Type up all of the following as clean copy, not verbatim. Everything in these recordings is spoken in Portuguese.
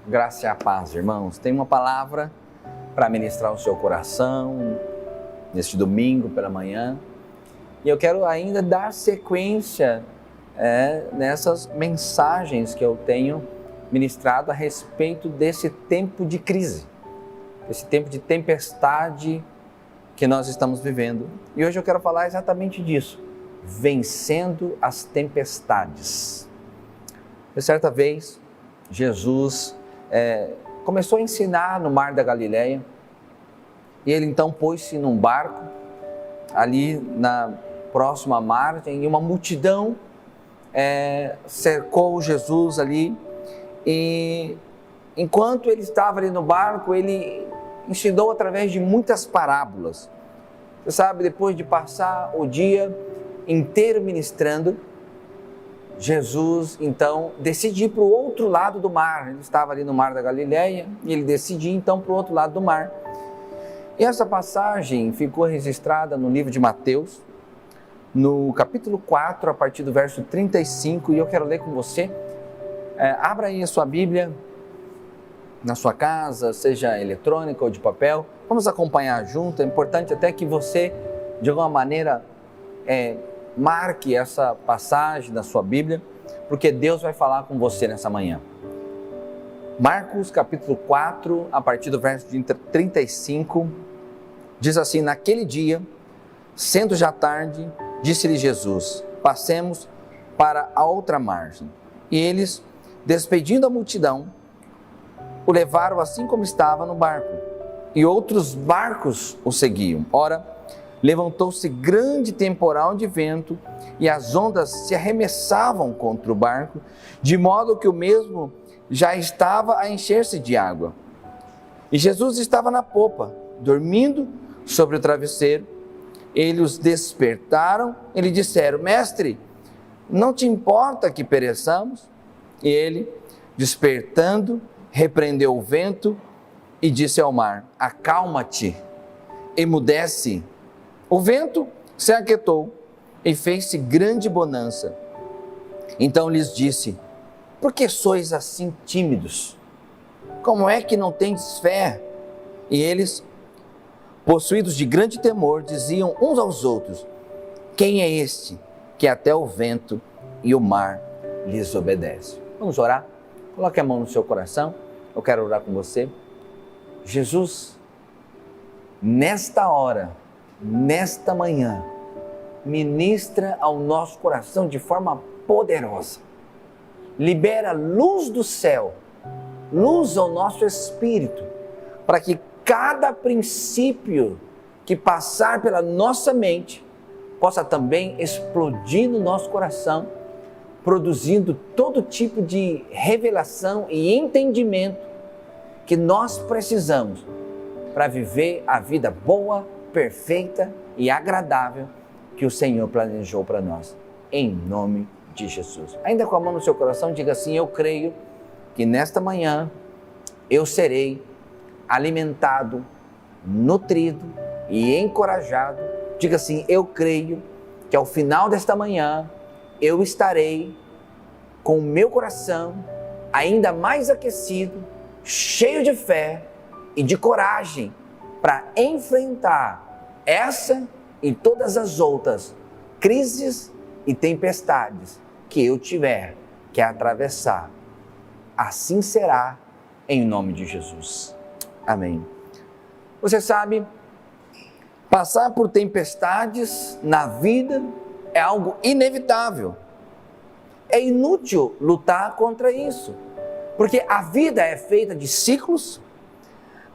Graça e a paz, irmãos. Tem uma palavra para ministrar o seu coração neste domingo pela manhã. E eu quero ainda dar sequência nessas mensagens que eu tenho ministrado a respeito desse tempo de crise, esse tempo de tempestade que nós estamos vivendo. E hoje eu quero falar exatamente disso, vencendo as tempestades. De certa vez, Jesus começou a ensinar no Mar da Galileia, e ele então pôs-se num barco, ali na próxima margem, e uma multidão cercou Jesus ali, e enquanto ele estava ali no barco, ele ensinou através de muitas parábolas. Você sabe, depois de passar o dia inteiro ministrando, Jesus, então, decide ir para o outro lado do mar. Ele estava ali no Mar da Galileia e ele decide ir, então, para o outro lado do mar. E essa passagem ficou registrada no livro de Mateus, no capítulo 4, a partir do verso 35, e eu quero ler com você. Abra aí a sua Bíblia, na sua casa, seja eletrônica ou de papel. Vamos acompanhar junto. É importante até que você, de alguma maneira, marque essa passagem da sua Bíblia, porque Deus vai falar com você nessa manhã. Marcos capítulo 4, a partir do verso 35, diz assim: naquele dia, sendo já tarde, disse-lhe Jesus: passemos para a outra margem. E eles, despedindo a multidão, o levaram assim como estava no barco, e outros barcos o seguiam. Ora, levantou-se grande temporal de vento, e as ondas se arremessavam contra o barco, de modo que o mesmo já estava a encher-se de água. E Jesus estava na popa, dormindo sobre o travesseiro. Eles os despertaram e lhe disseram: Mestre, não te importa que pereçamos? E ele, despertando, repreendeu o vento e disse ao mar: acalma-te, emudece. O vento se aquietou e fez-se grande bonança. Então lhes disse: por que sois assim tímidos? Como é que não tendes fé? E eles, possuídos de grande temor, diziam uns aos outros: quem é este que até o vento e o mar lhes obedece? Vamos orar? Coloque a mão no seu coração. Eu quero orar com você. Jesus, nesta hora, nesta manhã, ministra ao nosso coração de forma poderosa. Libera luz do céu, luz ao nosso espírito, para que cada princípio que passar pela nossa mente possa também explodir no nosso coração, produzindo todo tipo de revelação e entendimento que nós precisamos para viver a vida boa, perfeita e agradável que o Senhor planejou para nós, em nome de Jesus. Ainda com a mão no seu coração, diga assim: eu creio que nesta manhã eu serei alimentado, nutrido e encorajado. Diga assim: eu creio que ao final desta manhã eu estarei com o meu coração ainda mais aquecido, cheio de fé e de coragem para enfrentar essa e todas as outras crises e tempestades que eu tiver que atravessar. Assim será, em nome de Jesus. Amém. Você sabe, passar por tempestades na vida é algo inevitável. É inútil lutar contra isso, porque a vida é feita de ciclos,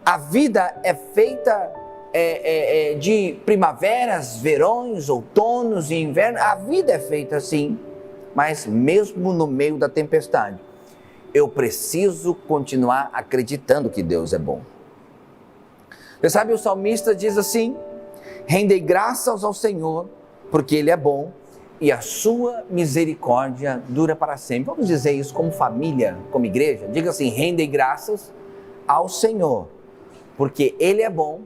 a vida é feita de primaveras, verões, outonos e invernos. A vida é feita assim, mas mesmo no meio da tempestade, eu preciso continuar acreditando que Deus é bom. Você sabe, o salmista diz assim: rendei graças ao Senhor, porque Ele é bom e a sua misericórdia dura para sempre. Vamos dizer isso como família, como igreja? Diga assim: rendei graças ao Senhor, porque Ele é bom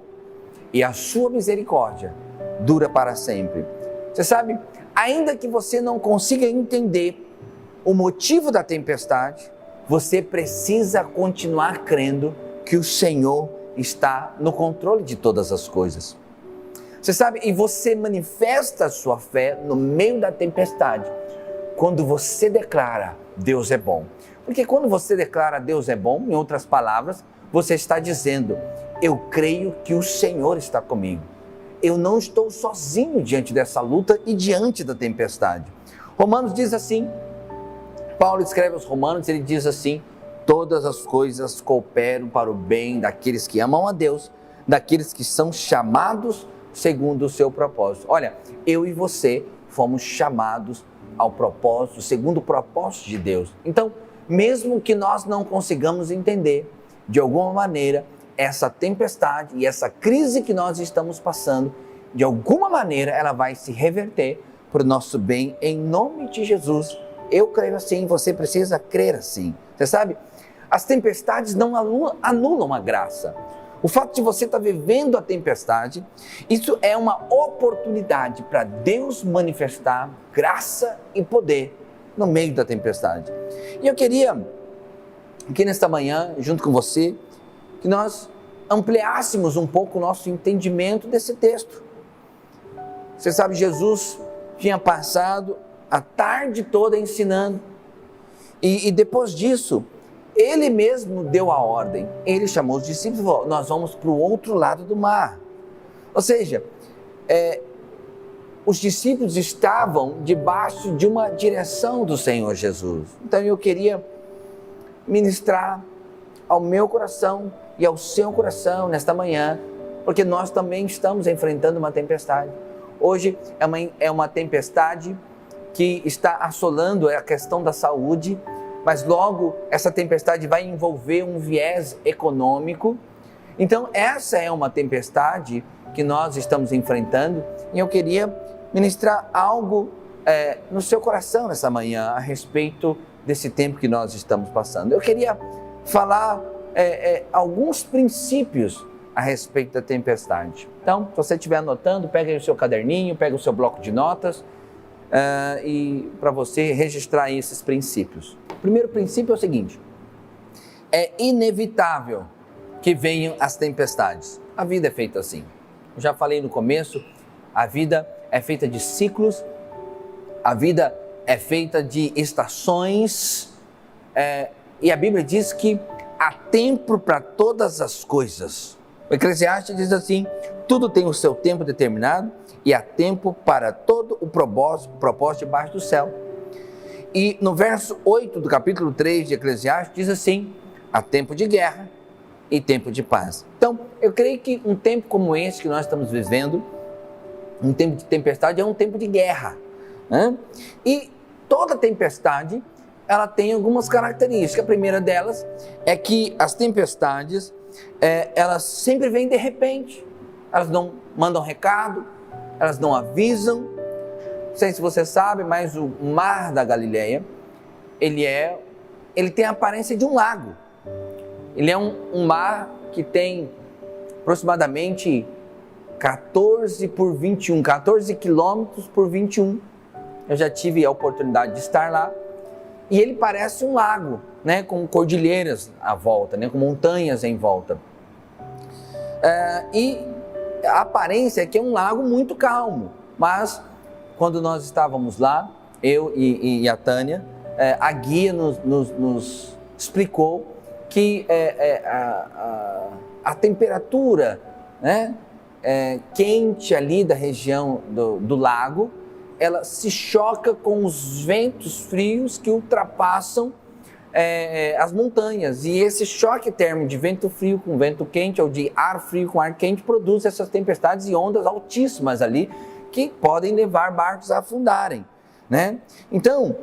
e a sua misericórdia dura para sempre. Você sabe, ainda que você não consiga entender o motivo da tempestade, você precisa continuar crendo que o Senhor está no controle de todas as coisas. Você sabe, e você manifesta a sua fé no meio da tempestade, quando você declara, Deus é bom. Porque quando você declara Deus é bom, em outras palavras, você está dizendo, eu creio que o Senhor está comigo. Eu não estou sozinho diante dessa luta e diante da tempestade. Romanos diz assim, Paulo escreve aos Romanos, ele diz assim, todas as coisas cooperam para o bem daqueles que amam a Deus, daqueles que são chamados segundo o seu propósito. Olha, eu e você fomos chamados ao propósito, segundo o propósito de Deus. Então, mesmo que nós não consigamos entender, de alguma maneira, essa tempestade e essa crise que nós estamos passando, de alguma maneira ela vai se reverter para o nosso bem, em nome de Jesus. Eu creio assim, você precisa crer assim. Você sabe, as tempestades não anulam a graça. O fato de você estar vivendo a tempestade, isso é uma oportunidade para Deus manifestar graça e poder no meio da tempestade. E eu queria, aqui nesta manhã, junto com você, que nós ampliássemos um pouco o nosso entendimento desse texto. Você sabe, Jesus tinha passado a tarde toda ensinando, e depois disso, ele mesmo deu a ordem, ele chamou os discípulos e falou, nós vamos para o outro lado do mar. Ou seja, os discípulos estavam debaixo de uma direção do Senhor Jesus. Então eu queria ministrar ao meu coração e ao seu coração nesta manhã, porque nós também estamos enfrentando uma tempestade. Hoje é uma tempestade que está assolando a questão da saúde, mas logo essa tempestade vai envolver um viés econômico. Então essa é uma tempestade que nós estamos enfrentando, e eu queria ministrar algo no seu coração nessa manhã a respeito desse tempo que nós estamos passando. Eu queria falar alguns princípios a respeito da tempestade. Então, se você estiver anotando, pega aí o seu caderninho, pega o seu bloco de notas, e para você registrar aí esses princípios. O primeiro princípio é o seguinte: é inevitável que venham as tempestades. A vida é feita assim. Eu já falei no começo, a vida é feita de ciclos, a vida é feita de estações, e a Bíblia diz que há tempo para todas as coisas. O Eclesiastes diz assim, tudo tem o seu tempo determinado e há tempo para todo o propósito debaixo do céu. E no verso 8 do capítulo 3 de Eclesiastes diz assim, há tempo de guerra e tempo de paz. Então, eu creio que um tempo como esse que nós estamos vivendo, um tempo de tempestade, é um tempo de guerra, né? E toda tempestade, ela tem algumas características. A primeira delas é que as tempestades, elas sempre vêm de repente. Elas não mandam recado, elas não avisam. Não sei se você sabe, mas o mar da Galileia, ele tem a aparência de um lago. Ele é um mar que tem aproximadamente 14 por 21, 14 quilômetros por 21. Eu já tive a oportunidade de estar lá. E ele parece um lago, né, com cordilheiras à volta, né, com montanhas em volta. E a aparência é que é um lago muito calmo. Mas quando nós estávamos lá, eu e a Tânia, a guia nos explicou que a temperatura, né, quente ali da região do lago, ela se choca com os ventos frios que ultrapassam as montanhas. E esse choque térmico de vento frio com vento quente, ou de ar frio com ar quente, produz essas tempestades e ondas altíssimas ali, que podem levar barcos a afundarem, né? Então,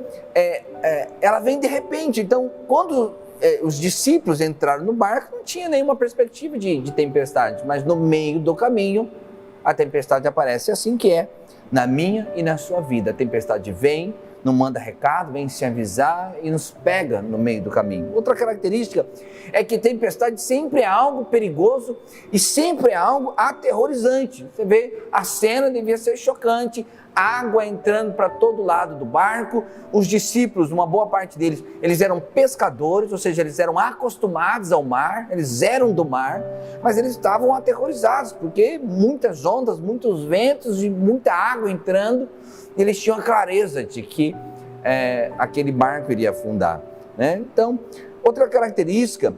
ela vem de repente. Então, quando os discípulos entraram no barco, não tinha nenhuma perspectiva de tempestade, mas no meio do caminho, a tempestade aparece. Assim que é na minha e na sua vida. A tempestade vem, não manda recado, vem se avisar e nos pega no meio do caminho. Outra característica é que tempestade sempre é algo perigoso e sempre é algo aterrorizante. Você vê, a cena devia ser chocante, água entrando para todo lado do barco. Os discípulos, uma boa parte deles, eles eram pescadores, ou seja, eles eram acostumados ao mar, eles eram do mar, mas eles estavam aterrorizados, porque muitas ondas, muitos ventos e muita água entrando, eles tinham a clareza de que aquele barco iria afundar, né? Então, outra característica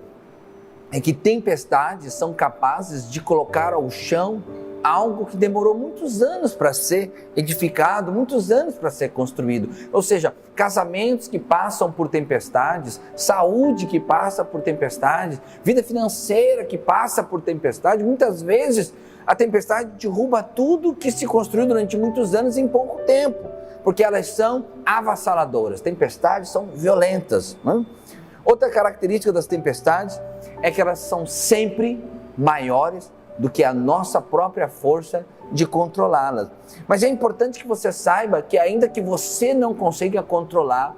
é que tempestades são capazes de colocar ao chão algo que demorou muitos anos para ser edificado, muitos anos para ser construído. Ou seja, casamentos que passam por tempestades, saúde que passa por tempestades, vida financeira que passa por tempestade. Muitas vezes a tempestade derruba tudo que se construiu durante muitos anos em pouco tempo, porque elas são avassaladoras. Tempestades são violentas, né? Outra característica das tempestades é que elas são sempre maiores do que a nossa própria força de controlá-las. Mas é importante que você saiba que ainda que você não consiga controlar,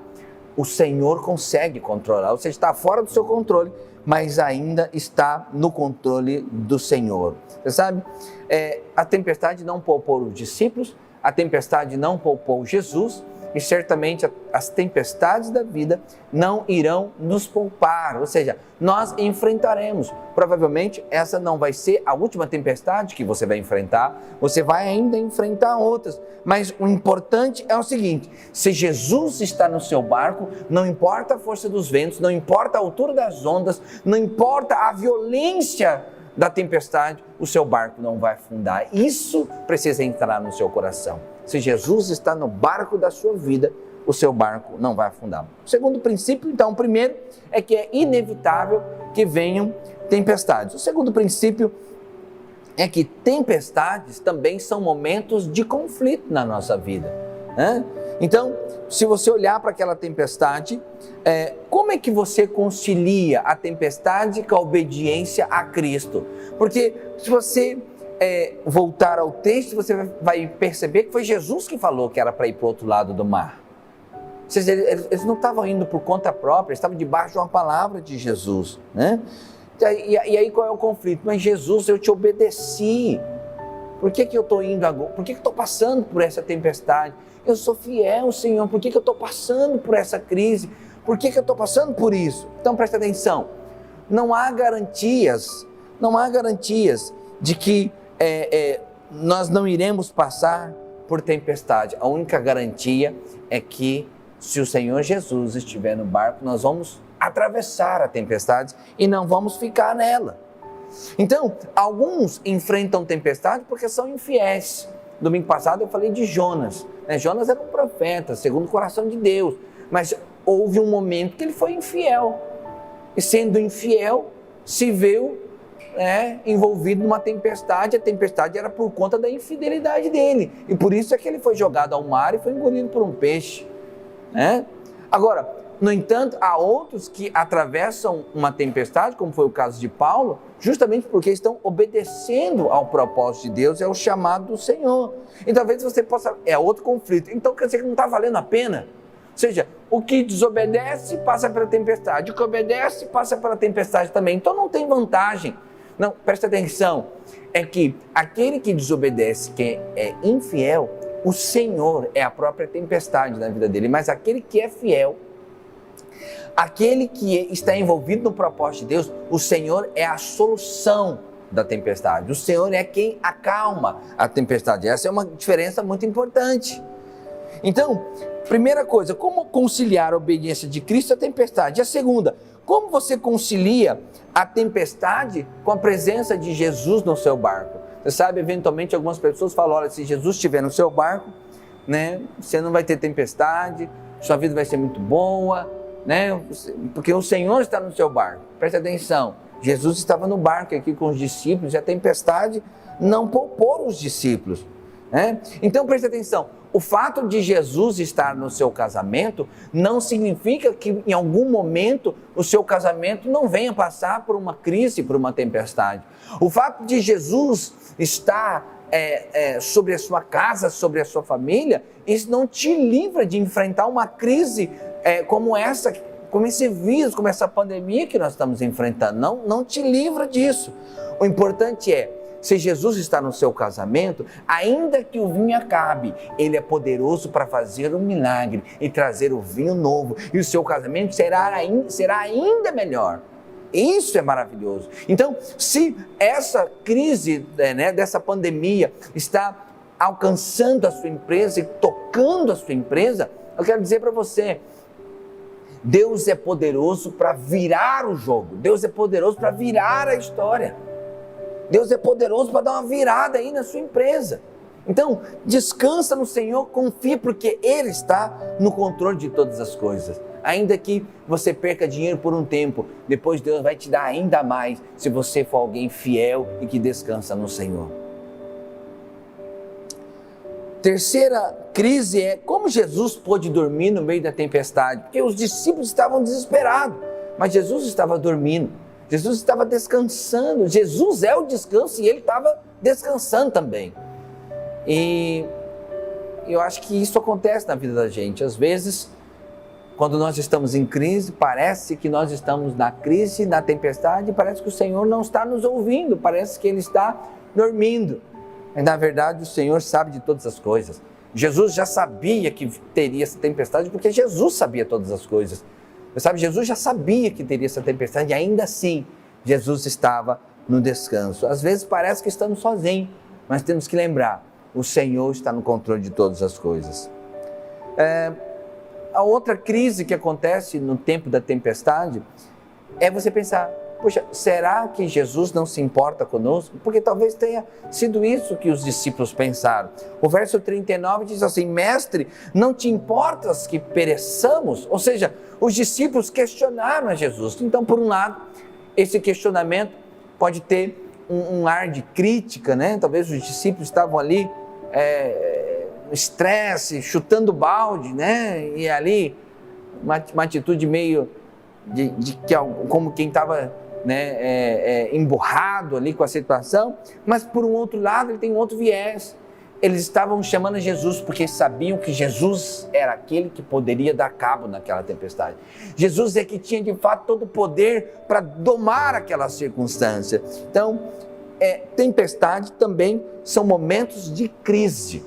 o Senhor consegue controlar. Ou seja, está fora do seu controle, mas ainda está no controle do Senhor. Você sabe, a tempestade não poupou os discípulos, a tempestade não poupou Jesus, e certamente as tempestades da vida não irão nos poupar, ou seja, nós enfrentaremos. Provavelmente essa não vai ser a última tempestade que você vai enfrentar, você vai ainda enfrentar outras, mas o importante é o seguinte: se Jesus está no seu barco, não importa a força dos ventos, não importa a altura das ondas, não importa a violência da tempestade, o seu barco não vai afundar. Isso precisa entrar no seu coração. Se Jesus está no barco da sua vida, o seu barco não vai afundar. O segundo princípio, então, o primeiro é que é inevitável que venham tempestades. O segundo princípio é que tempestades também são momentos de conflito na nossa vida, né? Então, se você olhar para aquela tempestade, como é que você concilia a tempestade com a obediência a Cristo? Porque se você voltar ao texto, você vai perceber que foi Jesus que falou que era para ir para o outro lado do mar. Ou seja, eles não estavam indo por conta própria, eles estavam debaixo de uma palavra de Jesus, né? E aí qual é o conflito? Mas Jesus, eu te obedeci. Por que eu estou indo agora? Por que eu estou passando por essa tempestade? Eu sou fiel, Senhor. Por que eu estou passando por essa crise? Por que eu estou passando por isso? Então presta atenção. Não há garantias de que nós não iremos passar por tempestade. A única garantia é que se o Senhor Jesus estiver no barco, nós vamos atravessar a tempestade e não vamos ficar nela. Então, alguns enfrentam tempestade porque são infiéis. Domingo passado eu falei de Jonas. Jonas era um profeta, segundo o coração de Deus, mas houve um momento que ele foi infiel. E sendo infiel, se viu envolvido numa tempestade. A tempestade era por conta da infidelidade dele. E por isso é que ele foi jogado ao mar e foi engolido por um peixe. Agora, no entanto, há outros que atravessam uma tempestade, como foi o caso de Paulo, justamente porque estão obedecendo ao propósito de Deus, é o chamado do Senhor. E talvez você possa... É outro conflito. Então quer dizer que não está valendo a pena? Ou seja, o que desobedece passa pela tempestade, o que obedece passa pela tempestade também. Então não tem vantagem. Não, presta atenção. É que aquele que desobedece, que é infiel, o Senhor é a própria tempestade na vida dele. Mas aquele que é fiel, aquele que está envolvido no propósito de Deus, o Senhor é a solução da tempestade. O Senhor é quem acalma a tempestade. Essa é uma diferença muito importante. Então, primeira coisa, como conciliar a obediência de Cristo à tempestade? E a segunda, como você concilia a tempestade com a presença de Jesus no seu barco? Você sabe, eventualmente algumas pessoas falam, olha, se Jesus estiver no seu barco, você não vai ter tempestade, sua vida vai ser muito boa, porque o Senhor está no seu barco. Preste atenção, Jesus estava no barco aqui com os discípulos e a tempestade não poupou os discípulos. Então preste atenção, o fato de Jesus estar no seu casamento não significa que em algum momento o seu casamento não venha passar por uma crise, por uma tempestade. O fato de Jesus estar sobre a sua casa, sobre a sua família, isso não te livra de enfrentar uma crise como essa, como esse vírus, como essa pandemia que nós estamos enfrentando. Não te livra disso. O importante é, Se Jesus está no seu casamento, ainda que o vinho acabe, Ele é poderoso para fazer um milagre e trazer o vinho novo. E o seu casamento será ainda melhor. Isso é maravilhoso. Então, se essa crise, dessa pandemia está alcançando a sua empresa e tocando a sua empresa, eu quero dizer para você, Deus é poderoso para virar o jogo. Deus é poderoso para virar a história. Deus é poderoso para dar uma virada aí na sua empresa. Então, descansa no Senhor, confia, porque Ele está no controle de todas as coisas. Ainda que você perca dinheiro por um tempo, depois Deus vai te dar ainda mais, se você for alguém fiel e que descansa no Senhor. Terceira crise é como Jesus pôde dormir no meio da tempestade, porque os discípulos estavam desesperados, mas Jesus estava dormindo. Jesus estava descansando. Jesus é o descanso e Ele estava descansando também. E eu acho que isso acontece na vida da gente. Às vezes, quando nós estamos em crise, parece que nós estamos na crise, na tempestade, parece que o Senhor não está nos ouvindo, parece que Ele está dormindo. Mas na verdade o Senhor sabe de todas as coisas. Jesus já sabia que teria essa tempestade, porque Jesus sabia todas as coisas. Jesus já sabia que teria essa tempestade e ainda assim Jesus estava no descanso. Às vezes parece que estamos sozinhos, mas temos que lembrar, o Senhor está no controle de todas as coisas. A outra crise que acontece no tempo da tempestade é você pensar, poxa, será que Jesus não se importa conosco? Porque talvez tenha sido isso que os discípulos pensaram. O verso 39 diz assim, mestre, não te importas que pereçamos? Ou seja, os discípulos questionaram a Jesus. Então, por um lado, esse questionamento pode ter um ar de crítica, né? Talvez os discípulos estavam ali no estresse, chutando balde, né? E ali, uma atitude meio como quem estava emburrado ali com a situação, mas por um outro lado ele tem um outro viés. Eles estavam chamando Jesus porque sabiam que Jesus era aquele que poderia dar cabo naquela tempestade. Jesus é que tinha de fato todo o poder para domar aquela circunstância. Então, tempestade também são momentos de crise.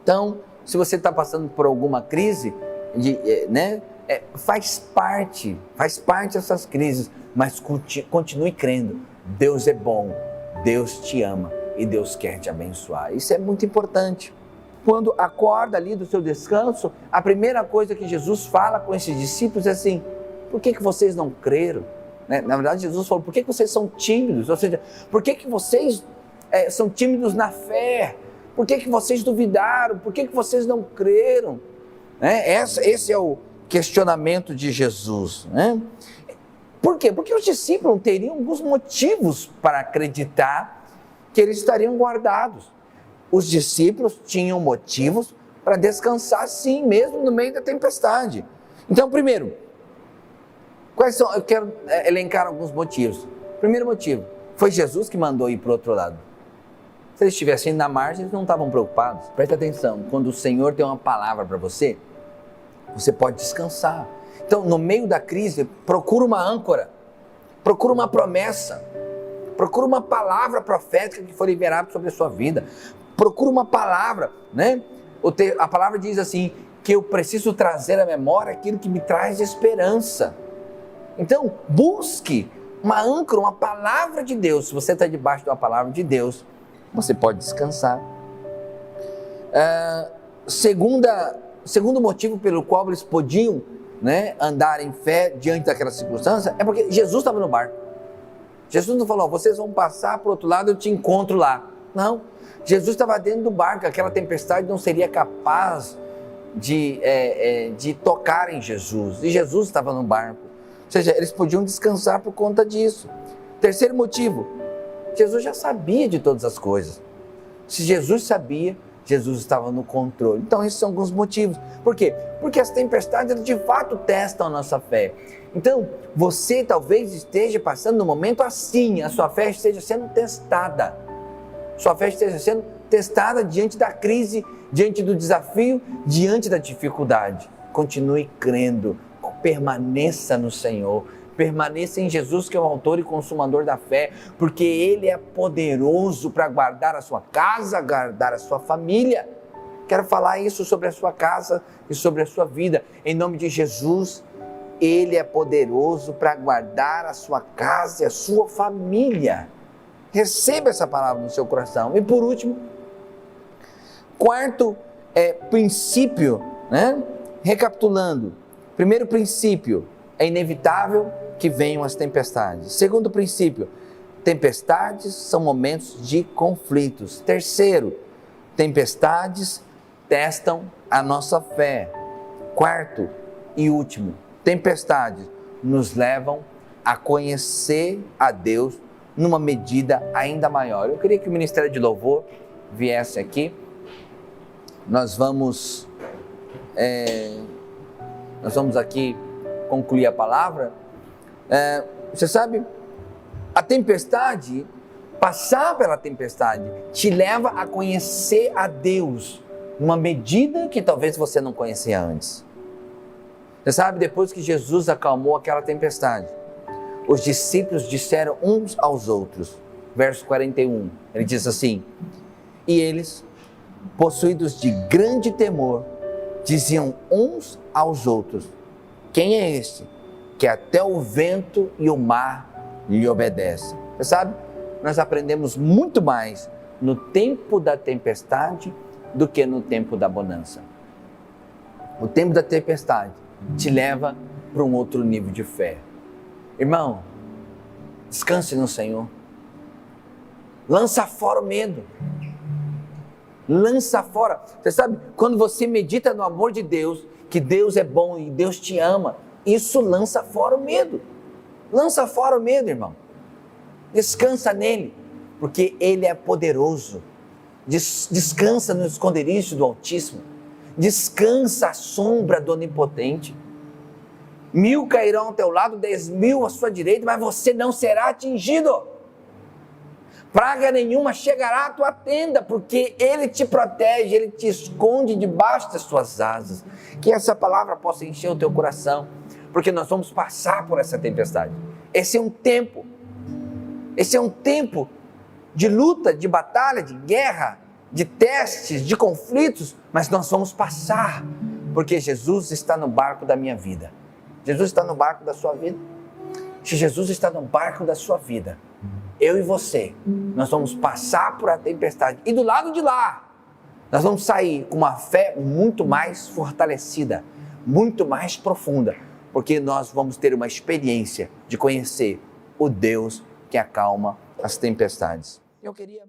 Então, se você está passando por alguma crise, faz parte dessas crises, mas continue crendo. Deus é bom, Deus te ama e Deus quer te abençoar. Isso é muito importante. Quando acorda ali do seu descanso, a primeira coisa que Jesus fala com esses discípulos é assim, por que vocês não creram? Na verdade, Jesus falou, por que vocês são tímidos? Ou seja, por que vocês são tímidos na fé? Por que vocês duvidaram? Por que vocês não creram? Esse é o questionamento de Jesus. Por quê? Porque os discípulos teriam alguns motivos para acreditar que eles estariam guardados. Os discípulos tinham motivos para descansar sim, mesmo no meio da tempestade. Então, primeiro, quais são? Eu quero elencar alguns motivos. Primeiro motivo, foi Jesus que mandou ir para o outro lado. Se eles estivessem na margem, eles não estavam preocupados. Preste atenção, quando o Senhor tem uma palavra para você, você pode descansar. Então, no meio da crise, procura uma âncora, procura uma promessa, procura uma palavra profética que for liberada sobre a sua vida. Procura uma palavra, A palavra diz assim, que eu preciso trazer à memória aquilo que me traz esperança. Então, busque uma âncora, uma palavra de Deus. Se você está debaixo de uma palavra de Deus, você pode descansar. Segundo motivo pelo qual eles podiam andar em fé diante daquela circunstância, é porque Jesus estava no barco. Jesus não falou, vocês vão passar para o outro lado, eu te encontro lá. Não, Jesus estava dentro do barco, aquela tempestade não seria capaz de tocar em Jesus. E Jesus estava no barco. Ou seja, eles podiam descansar por conta disso. Terceiro motivo, Jesus já sabia de todas as coisas. Se Jesus sabia, Jesus estava no controle. Então, esses são alguns motivos. Por quê? Porque as tempestades, de fato, testam a nossa fé. Então, você talvez esteja passando um momento assim, a sua fé esteja sendo testada. Sua fé esteja sendo testada diante da crise, diante do desafio, diante da dificuldade. Continue crendo, permaneça no Senhor, Permaneça em Jesus, que é o autor e consumador da fé, porque Ele é poderoso para guardar a sua casa, guardar a sua família. Quero falar isso sobre a sua casa e sobre a sua vida. Em nome de Jesus, Ele é poderoso para guardar a sua casa e a sua família. Receba essa palavra no seu coração. E por último, quarto princípio, né? Recapitulando. Primeiro princípio, é inevitável que venham as tempestades. Segundo princípio, tempestades são momentos de conflitos. Terceiro, tempestades testam a nossa fé. Quarto e último, tempestades nos levam a conhecer a Deus numa medida ainda maior. Eu queria que o Ministério de Louvor viesse aqui. Nós vamos aqui concluir a palavra. Você sabe, a tempestade, passar pela tempestade, te leva a conhecer a Deus numa medida que talvez você não conhecia antes. Você sabe, depois que Jesus acalmou aquela tempestade, os discípulos disseram uns aos outros, verso 41, ele diz assim: e eles, possuídos de grande temor, diziam uns aos outros: quem é este que até o vento e o mar lhe obedecem? Você sabe, nós aprendemos muito mais no tempo da tempestade do que no tempo da bonança. O tempo da tempestade te leva para um outro nível de fé. Irmão, descanse no Senhor. Lança fora o medo. Lança fora. Você sabe, quando você medita no amor de Deus, que Deus é bom e Deus te ama, isso lança fora o medo. Lança fora o medo, irmão. Descansa nele, porque Ele é poderoso. Descansa no esconderijo do Altíssimo. Descansa à sombra do Onipotente. 1000 cairão ao teu lado, 10.000 à sua direita, mas você não será atingido. Praga nenhuma chegará à tua tenda, porque Ele te protege, Ele te esconde debaixo das suas asas. Que essa palavra possa encher o teu coração, porque nós vamos passar por essa tempestade. Esse é um tempo de luta, de batalha, de guerra, de testes, de conflitos, mas nós vamos passar, porque Jesus está no barco da minha vida. Jesus está no barco da sua vida. Se Jesus está no barco da sua vida, eu e você, nós vamos passar por a tempestade. E do lado de lá, nós vamos sair com uma fé muito mais fortalecida, muito mais profunda, porque nós vamos ter uma experiência de conhecer o Deus que acalma as tempestades. Eu queria